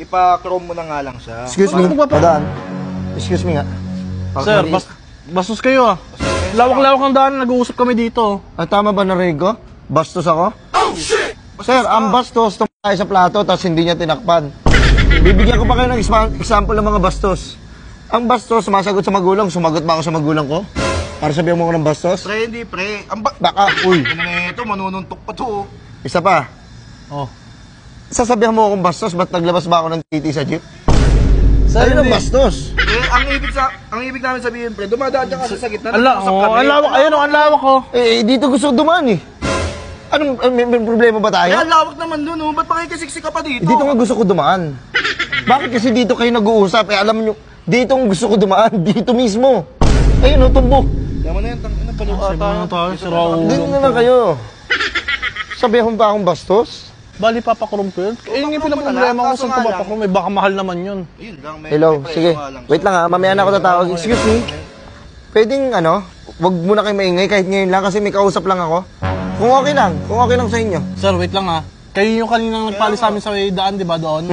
Ipa-chrome mo na nga lang siya. Excuse me, padaan. Excuse me nga. Sir, bastos kayo ah. Lawak-lawak ang daan, nag-uusap kami dito. Ay, tama ba narinig ko? Bastos ako? Oh, shit! Sir, ang bastos, tayo sa plato, tapos hindi niya tinakpan. Bibigyan ko pa kayo ng example ng mga bastos. Ang bastos, sumasagot sa magulang. Sumagot ba ako sa magulang ko? Para sabihan mo ko ng bastos? Pre, hindi pre. Baka, uy. Ano na ito, manununtok pa to. Isa pa. Oh. Sasabihan mo akong bastos, ba't naglabas ba ako ng titi sa jeep? Sir, Ayun ang bastos. Eh, ang ibig namin sabihin, pre, dumadaan ka sa gitna. Ang lawak, ayun ang lawak ko. Dito gusto dumaan eh. Anong, may problema ba tayo? Ang lawak naman dun, oh. Ba't pakikisiksik ka pa dito? Dito nga gusto ko dumaan. Bakit kasi dito kayo nag-uusap? Alam nyo, dito ang gusto ko dumaan. Dito mismo. Ayun, tumbok. Yaman na yan, tangin na paluata. Dito na lang kayo. Sabihan mo ba akong bastos? Bali, papakrom ko yun. Yun yung pinaproblema ko sa papakrom. May baka mahal naman yun. Hello, sige. Wait lang ha, mamaya na ako tatawag. Excuse me. Pwedeng wag muna kayo maingay kahit ngayon lang kasi may kausap lang ako. Kung okay lang sa inyo. Sir, wait lang ha. Kayo yung kaninang nagpali sa amin sa daan, di ba doon?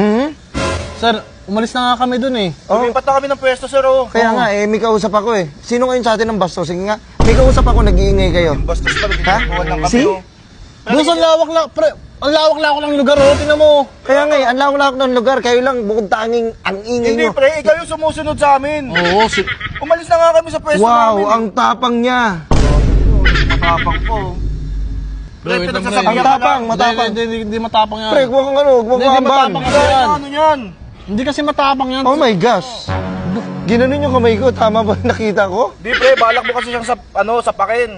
Sir, umalis na nga kami doon eh. Lumipat na kami ng pwesto, sir, oh. Kaya nga may kausap ako eh. Sino ngayon sa atin ng bastos? Sige nga, may kausap ako, nag-iingay kayo. Bastos pa, Ha? lang kami, See? oh. Doon sa ang lawak-lawak ng lugar, oh. Tingnan mo. Kaya nga ang lawak-lawak ng lugar. Kayo lang, bukod tanging ang ingay Hindi, nyo. pre, ikaw yung sumusunod sa amin. Oo, Umalis na nga kami sa pwesto Wow, namin. ang tapang niya. Matapang po. Pre, wait lang, Ang tapang, matapang. Hindi matapang yan. Pre, huwag kang huwag Hindi, kang hindi ban. matapang kasi yan. Ano yan? Hindi kasi matapang yan. Oh my gosh. Ginanon yung kamay ko, tama ba nakita ko? Di, pre, balak mo kasi siyang sapakin.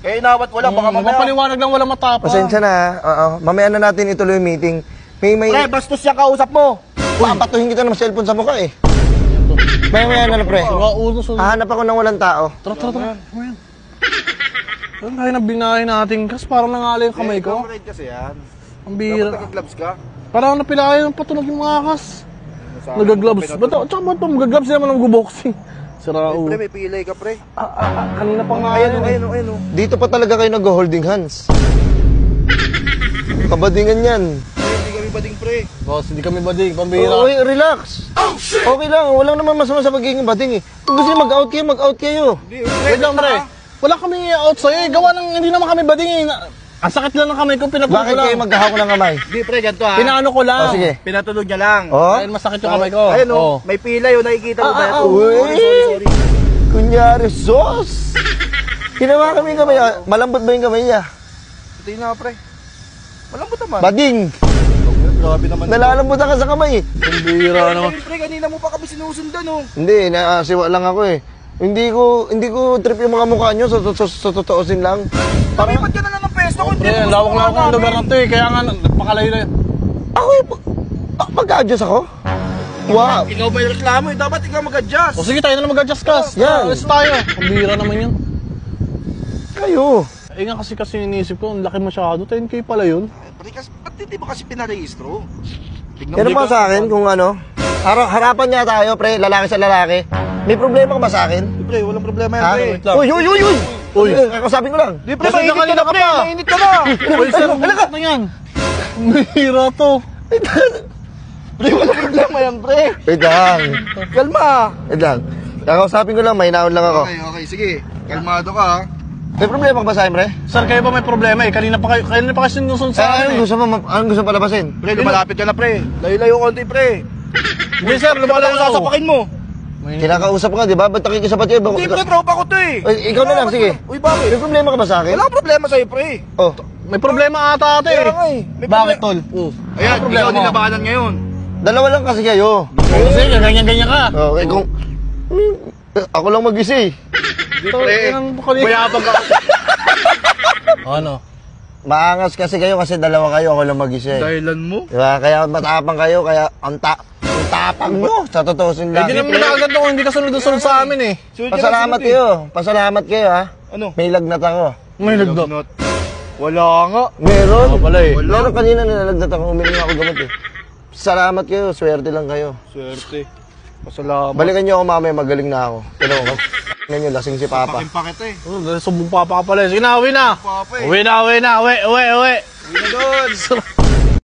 Kaya inawat wala, baka mamaya. Mapaliwanag lang wala matapang. Pasensya na, mamaya na natin ituloy yung meeting. Pre, bastos yung kausap mo. Papatuhin kita ng cellphone sa mukha eh. Maya na pre. Hahanap ako ng walang tao. Tara. Ano tayo na binahin natin? Kasi parang nangali yung kamay ko. Comrade kasi yan. Ang bihira. Dapat nag-gloves ka. Parang napilayan ng patunog yung mga kas. Nag-gloves. Tsaka ba't pa mag-gloves naman ng guboxing? Sira Pre, may pilay ka, pre. Kanina pa nga Ayun. Dito pa talaga kayo nag-holding hands. Kabadingan yan. Hindi kami bading, pre. Boss, hindi kami bading. Pambihira. Okay, relax. Okay lang, walang naman masama sa pagiging bading eh. Kung gusto nyo mag-out kayo. Wait lang, pre. Wala kami out sa'yo eh. Gawa ng hindi naman kami bading eh. Ang sakit lang ng kamay ko, pinatulog Bakit ko lang. kayo maghahako ng kamay? Di, pre, ganito ha. Pinaano ko lang. Sige. Pinatulog niya lang. Ayun, masakit yung kamay ko. Ayun, oh. May pilay, oh. Nakikita mo ba yan? Sorry. Kunyari, sos! Ginawa kami yung kamay. Malambot ba yung kamay niya? Tingnan nga, pre. Malambot naman. Bading! Grabe naman. Nalalambutan ka sa kamay eh. Pambihira naman. Pre, kanina mo pa kami sinusundan, oh. Hindi, siwa lang ako eh. Hindi ko trip yung mga mukha nyo, sa totoosin lang. Lumipat ka na lang ng pwesto kung hindi Pre, mo lawak-lawak ng lugar na to eh. Kaya nga, nagpakalayo na yun. Ako mag-adjust ako? Wow! Ikaw ba yung reklamo, eh? Dapat ikaw mag-adjust. O sige, tayo na mag-adjust kas. Yan. Alis tayo. Pambihira naman yun. Kayo! Eh nga kasi iniisip ko, ang laki masyado. 10K pala yun. Pre, ba't hindi mo kasi pinarehistro? Yan ba sa akin kung harapan niya tayo, pre, lalaki sa lalaki. May problema ka ba sa akin? Di, pre, walang problema yan, Ha? pre. Wait lang. Uy! Kakasabing ko lang. Di, pre, Kasi mainit ka kanina na, ka pre. pa. Mainit ka na. Uy, sir, umilat na yan. Pambihira to. Pre, walang problema yan, pre. Wait lang. Kalma. Wait lang. Kakasapin ko lang, may naon lang ako. Okay, sige. Kalmado ka, ha. May problema ka ba sa akin, pre? Sir, kayo ba may problema eh? Kanina pa kayo sinusunod sa akin eh. Anong gusto palabasin? Pre, lumalapit ka na, pre. Layo-layo konti, pre. Hindi sir, lumalayo ako. Sasapakin mo. Kinakausap ka, di ba? Ba't nakikisabat kayo? Hindi, pre, tropa ko to, eh. Ikaw na lang, sige. Uy, bakit? May problema ka ba sa akin? Wala akong problema sa'yo, pre. Oh. May problema ata ate Kaya eh. nga, eh. May Bakit problema. tol? Ayan, Ano problema ikaw mo? nilabanan ngayon. Dalawa lang kasi kayo. Kasi ganyan-ganyan ka. Okay, kung... Ako lang mag-isa eh. Di, pre. Mayabang ka. Ano? Maangas kasi kayo kasi dalawa kayo, ako lang mag-isa eh. Dahilan mo? Diba? Kaya matapang kayo, kaya ang tapang mo. Sa totoosin lang. Hindi naman nakagad ako, hindi ka sunod-sunod sa amin eh. Pasalamat kayo. Pasalamat kayo ha. Ano? May lagnat ako. May lagdot. Wala nga. Meron? Wala eh. Meron kanina nilalagnat ako. Uminom ako gamot eh. Salamat kayo. Swerte lang kayo. Swerte. Pasalamat. Balikan niyo ako mamaya. Magaling na ako. Pero nyo, lasing si Papa. Pakimpakit eh. Sumbong papa ka pala. Sige na, uwi na. Papa eh. Uwi na. Uwi na doon.